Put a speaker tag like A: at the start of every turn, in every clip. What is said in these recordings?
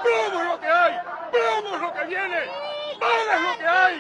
A: ¡Plomo es lo que hay! ¡Plomo es lo que viene! ¡Bala es lo que hay!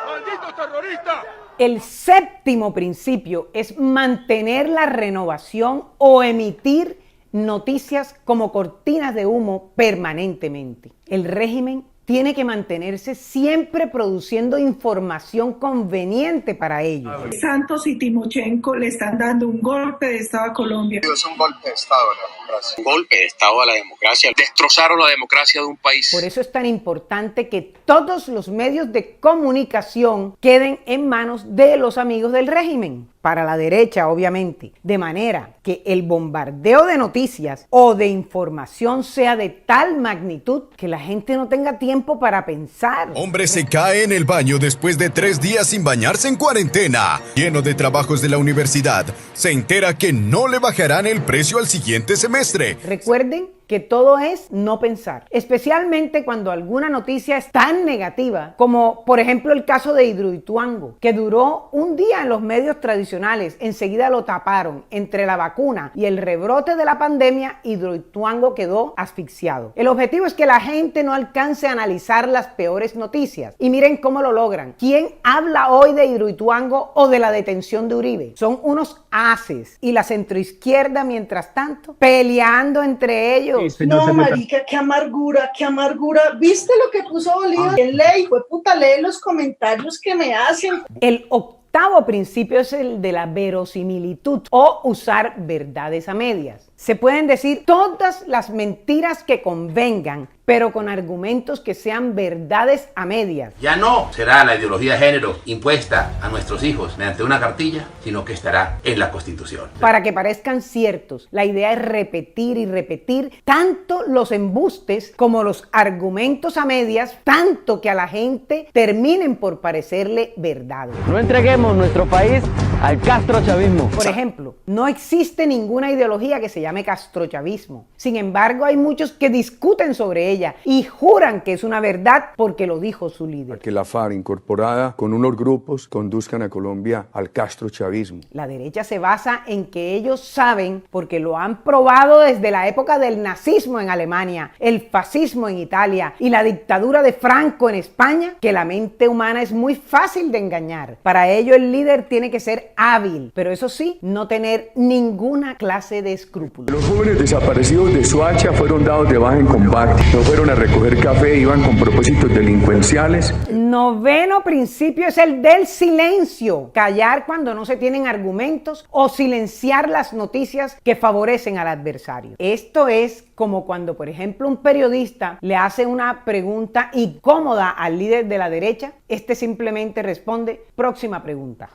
A: ¡Malditos terroristas!
B: El séptimo principio es mantener la renovación o emitir noticias como cortinas de humo permanentemente. El régimen tiene que mantenerse siempre produciendo información conveniente para ellos.
C: Santos y Timochenko le están dando un golpe de Estado a Colombia.
D: Es un golpe de Estado a la democracia. Un golpe de Estado a la democracia. Destrozaron la democracia de un país.
B: Por eso es tan importante que todos los medios de comunicación queden en manos de los amigos del régimen. Para la derecha, obviamente, de manera que el bombardeo de noticias o de información sea de tal magnitud que la gente no tenga tiempo para pensar.
E: Hombre se cae en el baño después de 3 días sin bañarse en cuarentena. Lleno de trabajos de la universidad, se entera que no le bajarán el precio al siguiente semestre.
B: Recuerden que todo es no pensar, especialmente cuando alguna noticia es tan negativa como por ejemplo el caso de Hidroituango, que duró un día en los medios tradicionales, enseguida lo taparon. Entre la vacuna y el rebrote de la pandemia, Hidroituango quedó asfixiado. El objetivo es que la gente no alcance a analizar las peores noticias, y miren cómo lo logran. ¿Quién habla hoy de Hidroituango o de la detención de Uribe? Son unos haces, y la centroizquierda mientras tanto peleando entre ellos.
F: No, marica, qué amargura, qué amargura. ¿Viste lo que puso Bolívar en ley? Fue puta, lee los comentarios que me hacen.
B: El octavo principio es el de la verosimilitud o usar verdades a medias. Se pueden decir todas las mentiras que convengan, pero con argumentos que sean verdades a medias.
G: Ya no será la ideología de género impuesta a nuestros hijos mediante una cartilla, sino que estará en la Constitución.
B: Para que parezcan ciertos, la idea es repetir y repetir tanto los embustes como los argumentos a medias, tanto que a la gente terminen por parecerle verdades.
H: No entreguemos nuestro país al castrochavismo.
B: Por ejemplo, no existe ninguna ideología que se llame castrochavismo. Sin embargo, hay muchos que discuten sobre ella y juran que es una verdad porque lo dijo su líder.
I: A que la FARC, incorporada con unos grupos, conduzcan a Colombia al castrochavismo.
B: La derecha se basa en que ellos saben, porque lo han probado desde la época del nazismo en Alemania, el fascismo en Italia y la dictadura de Franco en España, que la mente humana es muy fácil de engañar. Para ello el líder tiene que ser hábil, pero eso sí, no tener ninguna clase de escrúpulos.
J: Los jóvenes desaparecidos de Soacha fueron dados de baja en combate. No fueron a recoger café, iban con propósitos delincuenciales.
B: Noveno principio es el del silencio. Callar cuando no se tienen argumentos o silenciar las noticias que favorecen al adversario. Esto es como cuando, por ejemplo, un periodista le hace una pregunta incómoda al líder de la derecha. Este simplemente responde: próxima pregunta.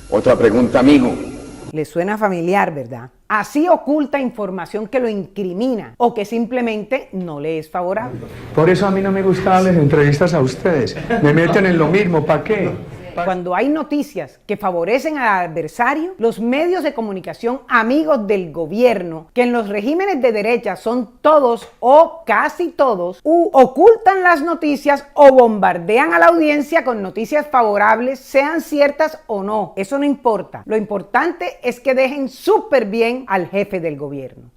J: Otra pregunta, amigo.
B: Le suena familiar, ¿verdad? Así oculta información que lo incrimina o que simplemente no le es favorable.
J: Por eso a mí no me gustan las entrevistas a ustedes. Me meten en lo mismo, ¿para qué?
B: Cuando hay noticias que favorecen al adversario, los medios de comunicación amigos del gobierno, que en los regímenes de derecha son todos o casi todos, ocultan las noticias o bombardean a la audiencia con noticias favorables, sean ciertas o no. Eso no importa. Lo importante es que dejen súper bien al jefe del gobierno.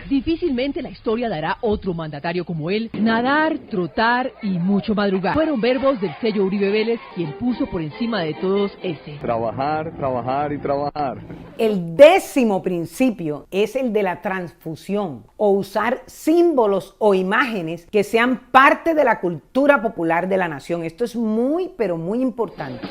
K: Difícilmente la historia dará otro mandatario como él. Nadar, trotar y mucho madrugar fueron verbos del sello Uribe Vélez, quien puso por encima de todos ese:
J: trabajar, trabajar y trabajar.
B: El décimo principio es el de la transfusión o usar símbolos o imágenes que sean parte de la cultura popular de la nación. Esto es muy, pero muy importante.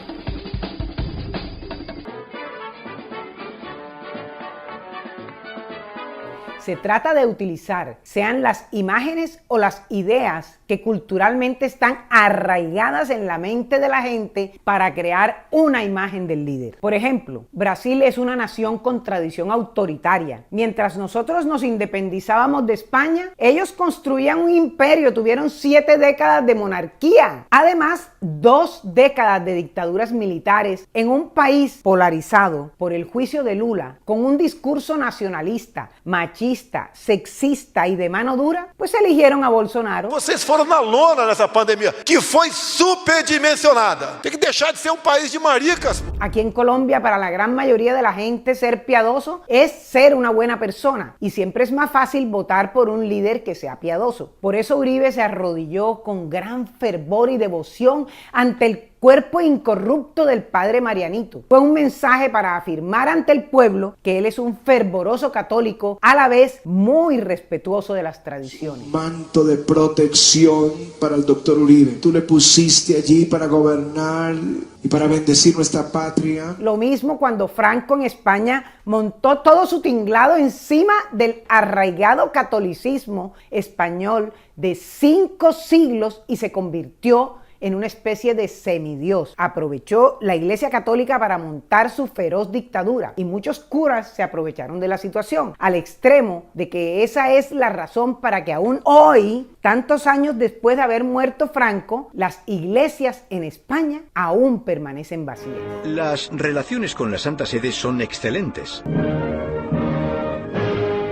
B: Se trata de utilizar, sean las imágenes o las ideas que culturalmente están arraigadas en la mente de la gente para crear una imagen del líder. Por ejemplo, Brasil es una nación con tradición autoritaria. Mientras nosotros nos independizábamos de España, ellos construían un imperio, tuvieron 7 décadas de monarquía. Además, 2 décadas de dictaduras militares en un país polarizado por el juicio de Lula, con un discurso nacionalista, machista, machista, sexista y de mano dura, pues eligieron a Bolsonaro.
L: Vocês foram na lona nessa pandemia, que foi superdimensionada. Tem que deixar de ser un país de maricas.
B: Aquí en Colombia, para la gran mayoría de la gente, ser piadoso es ser una buena persona. Y siempre es más fácil votar por un líder que sea piadoso. Por eso Uribe se arrodilló con gran fervor y devoción ante el cuerpo incorrupto del padre Marianito. Fue un mensaje para afirmar ante el pueblo que él es un fervoroso católico, a la vez muy respetuoso de las tradiciones.
M: Manto de protección para el doctor Uribe. Tú le pusiste allí para gobernar y para bendecir nuestra patria.
B: Lo mismo cuando Franco en España montó todo su tinglado encima del arraigado catolicismo español de 5 siglos y se convirtió en una especie de semidios. Aprovechó la Iglesia Católica para montar su feroz dictadura y muchos curas se aprovecharon de la situación, al extremo de que esa es la razón para que aún hoy, tantos años después de haber muerto Franco, las iglesias en España aún permanecen vacías.
N: Las relaciones con la Santa Sede son excelentes.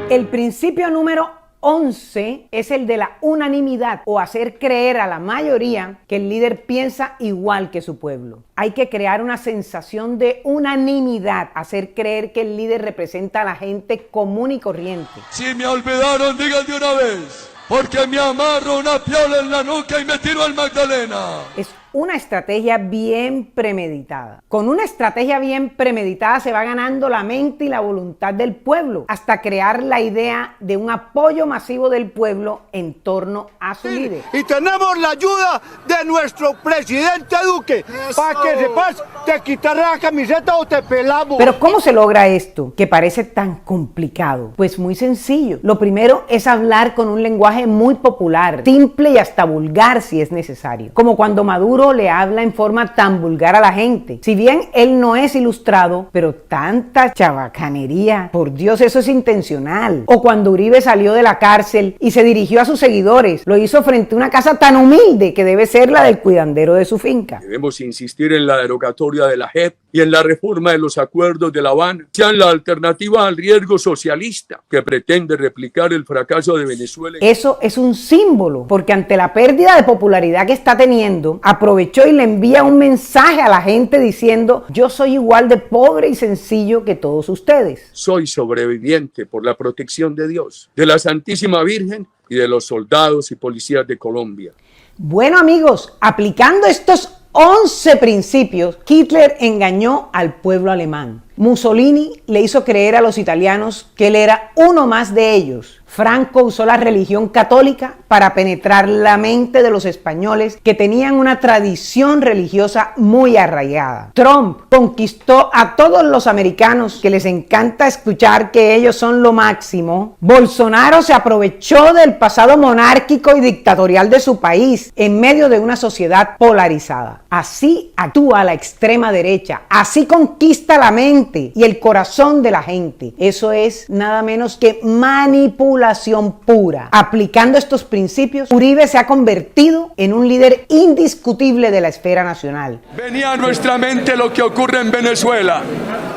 B: El principio número 11 es el de la unanimidad, o hacer creer a la mayoría que el líder piensa igual que su pueblo. Hay que crear una sensación de unanimidad, hacer creer que el líder representa a la gente común y corriente.
A: Si me olvidaron, digan de una vez, porque me amarro una piola en la nuca y me tiro al Magdalena.
B: Es una estrategia bien premeditada. Con una estrategia bien premeditada se va ganando la mente y la voluntad del pueblo, hasta crear la idea de un apoyo masivo del pueblo en torno a su líder.
O: Y tenemos la ayuda de nuestro presidente Duque. Para que sepas, te quitaré la camiseta o te pelamos.
B: Pero ¿cómo se logra esto, que parece tan complicado? Pues muy sencillo. Lo primero es hablar con un lenguaje muy popular, simple y hasta vulgar si es necesario. Como cuando Maduro le habla en forma tan vulgar a la gente. Si bien él no es ilustrado, pero tanta chabacanería, por Dios, eso es intencional. O cuando Uribe salió de la cárcel y se dirigió a sus seguidores, lo hizo frente a una casa tan humilde que debe ser la del cuidandero de su finca.
P: Debemos insistir en la derogatoria de la JEP y en la reforma de los acuerdos de La Habana, sean la alternativa al riesgo socialista que pretende replicar el fracaso de Venezuela.
B: Eso es un símbolo, porque ante la pérdida de popularidad que está teniendo, aprovechó y le envía un mensaje a la gente diciendo: yo soy igual de pobre y sencillo que todos ustedes.
P: Soy sobreviviente por la protección de Dios, de la Santísima Virgen y de los soldados y policías de Colombia.
B: Bueno, amigos, aplicando estos 11 principios, Hitler engañó al pueblo alemán. Mussolini le hizo creer a los italianos que él era uno más de ellos. Franco usó la religión católica para penetrar la mente de los españoles que tenían una tradición religiosa muy arraigada. Trump conquistó a todos los americanos que les encanta escuchar que ellos son lo máximo. Bolsonaro se aprovechó del pasado monárquico y dictatorial de su país en medio de una sociedad polarizada. Así actúa la extrema derecha, así conquista la mente y el corazón de la gente. Eso es nada menos que manipulación pura. Aplicando estos principios, Uribe se ha convertido en un líder indiscutible de la esfera nacional.
A: Venía a nuestra mente lo que ocurre en Venezuela.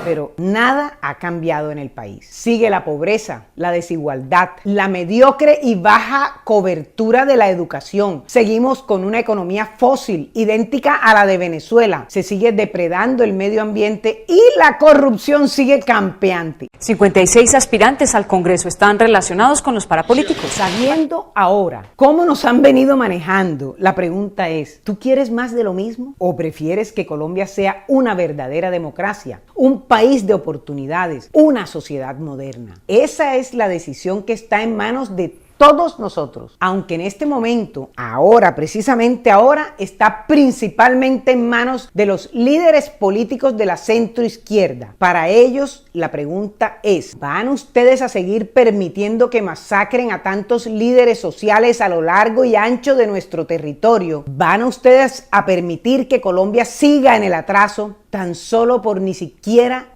B: Pero nada ha cambiado en el país. Sigue la pobreza, la desigualdad, la mediocre y baja cobertura de la educación. Seguimos con una economía fósil, idéntica a la de Venezuela. Se sigue depredando el medio ambiente y la corrupción sigue campeante.
Q: 56 aspirantes al Congreso están relacionados con los parapolíticos.
B: Sabiendo ahora cómo nos han venido manejando, la pregunta es: ¿tú quieres más de lo mismo? ¿O prefieres que Colombia sea una verdadera democracia? Un país de oportunidades, una sociedad moderna. Esa es la decisión que está en manos de todos nosotros, aunque en este momento, ahora, precisamente ahora, está principalmente en manos de los líderes políticos de la centroizquierda. Para ellos, la pregunta es: ¿van ustedes a seguir permitiendo que masacren a tantos líderes sociales a lo largo y ancho de nuestro territorio? ¿Van ustedes a permitir que Colombia siga en el atraso tan solo por ni siquiera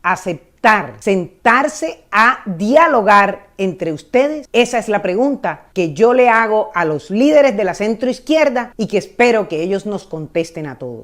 B: sentarse a dialogar entre ustedes? Esa es la pregunta que yo le hago a los líderes de la centroizquierda y que espero que ellos nos contesten a todos.